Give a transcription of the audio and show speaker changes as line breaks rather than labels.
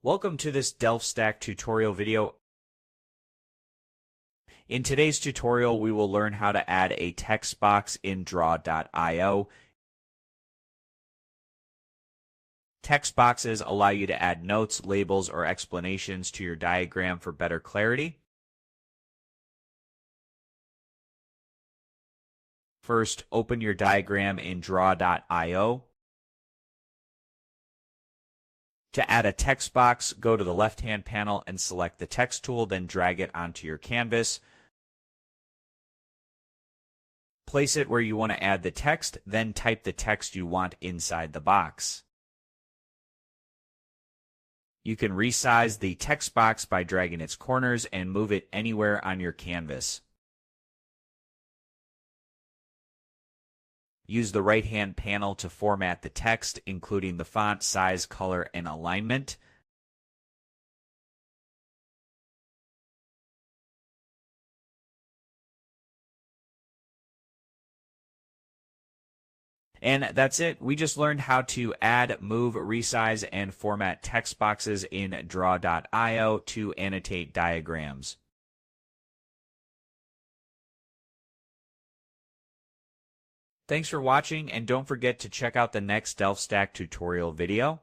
Welcome to this DelftStack tutorial video. In today's tutorial, we will learn how to add a text box in draw.io. Text boxes allow you to add notes, labels, or explanations to your diagram for better clarity. First, open your diagram in draw.io. To add a text box, go to the left-hand panel and select the text tool, then drag it onto your canvas. Place it where you want to add the text, then type the text you want inside the box. You can resize the text box by dragging its corners and move it anywhere on your canvas. Use the right-hand panel to format the text, including the font, size, color, and alignment. And that's it. We just learned how to add, move, resize, and format text boxes in draw.io to annotate diagrams. Thanks for watching, and don't forget to check out the next DelftStack tutorial video.